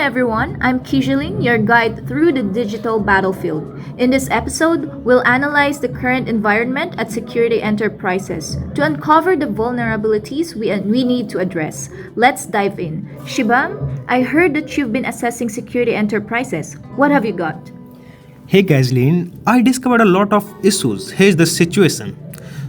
everyone. I'm Kijalin, your guide through the digital battlefield. In this episode, we'll analyze the current environment at security enterprises to uncover the vulnerabilities we need to address. Let's dive in. Shibam, I heard that you've been assessing security enterprises. What have you got? Hey Gazleen, I discovered a lot of issues. Here's the situation.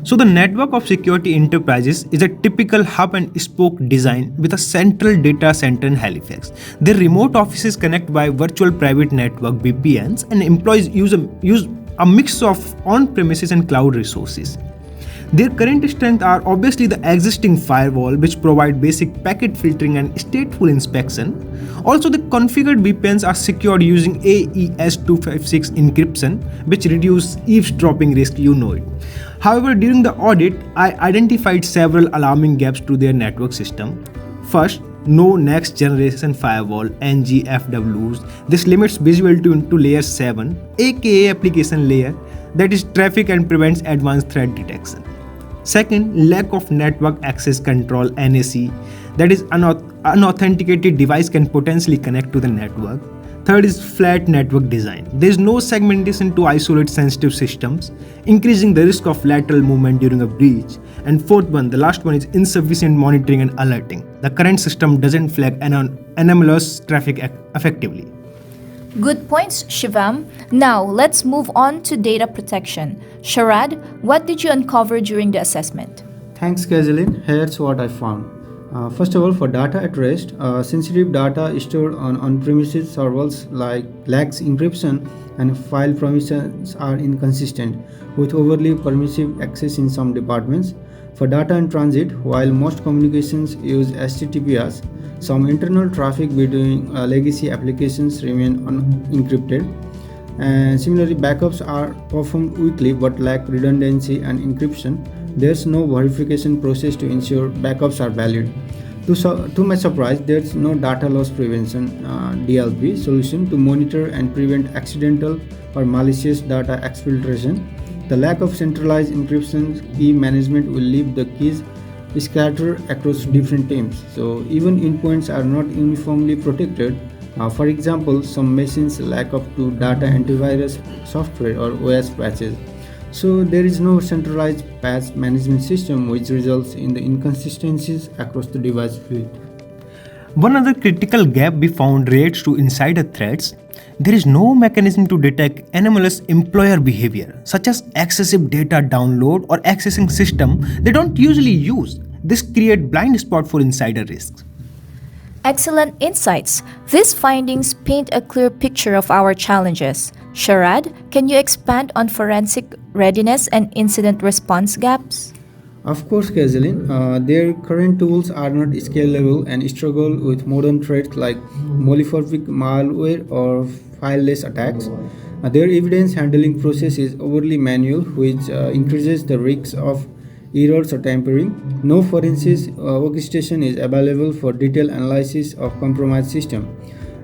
So, the network of security enterprises is a typical hub and spoke design with a central data center in Halifax. Their remote offices connect by virtual private network VPNs, and employees use a mix of on premises and cloud resources. Their current strengths are obviously the existing firewall, which provide basic packet filtering and stateful inspection. Also, the configured VPNs are secured using AES-256 encryption, which reduce eavesdropping risk, you know it. However, during the audit, I identified several alarming gaps to their network system. First, no next generation firewall NGFWs. This limits visibility to layer 7, aka application layer, that is traffic and prevents advanced threat detection. Second, lack of network access control NAC, that is unauthenticated device can potentially connect to the network. Third is flat network design. There is no segmentation to isolate sensitive systems, increasing the risk of lateral movement during a breach. And fourth one, the last one is insufficient monitoring and alerting. The current system doesn't flag anomalous traffic effectively. Good points, Shivam. Now, let's move on to data protection. Sharad, what did you uncover during the assessment? Thanks, Kazilin. Here's what I found. First of all, for data at rest, sensitive data stored on on-premises servers lacks encryption and file permissions are inconsistent, with overly permissive access in some departments. For data in transit, while most communications use HTTPS, some internal traffic between legacy applications remain unencrypted. And similarly, backups are performed weekly but lack redundancy and encryption. There's no verification process to ensure backups are valid. To my surprise, there's no data loss prevention DLP solution to monitor and prevent accidental or malicious data exfiltration. The lack of centralized encryption key management will leave the keys scattered across different teams. So even endpoints are not uniformly protected. For example, some machines lack up to data antivirus software or OS patches. So there is no centralized patch management system, which results in the inconsistencies across the device fleet. One other critical gap we found relates to insider threats. There is no mechanism to detect anomalous employer behavior, such as excessive data download or accessing system they don't usually use. This creates blind spot for insider risks. Excellent insights. These findings paint a clear picture of our challenges. Sharad, can you expand on forensic readiness and incident response gaps? Of course, Kazilin, their current tools are not scalable and struggle with modern threats like molymorphic malware or fileless attacks. Their evidence handling process is overly manual, which increases the risks of errors or tampering. No forensic workstation is available for detailed analysis of compromised system.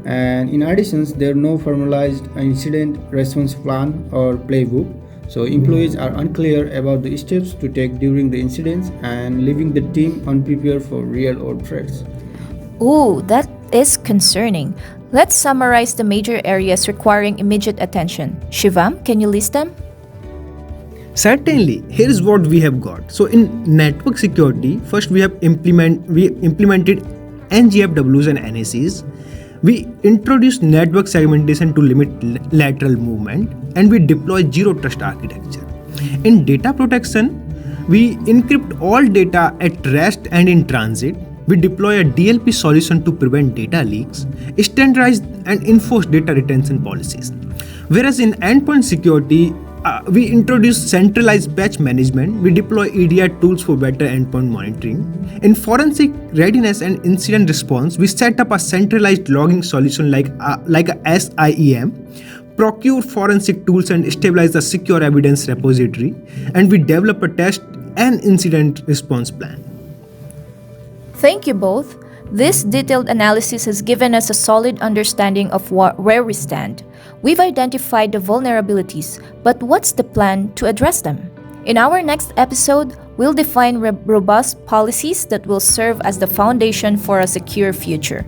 And in addition, there are no formalized incident response plan or playbook. So employees are unclear about the steps to take during the incidents and leaving the team unprepared for real-world threats. Ooh, that is concerning. Let's summarize the major areas requiring immediate attention. Shivam, can you list them? Certainly, here is what we have got. So in network security, first we implemented NGFWs and NACs. We introduced network segmentation to limit lateral movement, and we deploy zero trust architecture. In data protection, we encrypt all data at rest and in transit. We deploy a DLP solution to prevent data leaks, standardize and enforce data retention policies. Whereas in endpoint security, we introduce centralized patch management. We deploy EDR tools for better endpoint monitoring. In forensic readiness and incident response, we set up a centralized logging solution like a SIEM, procure forensic tools and stabilize the secure evidence repository, and we develop a test and incident response plan. Thank you both. This detailed analysis has given us a solid understanding of where we stand. We've identified the vulnerabilities, but what's the plan to address them? In our next episode, we'll define robust policies that will serve as the foundation for a secure future.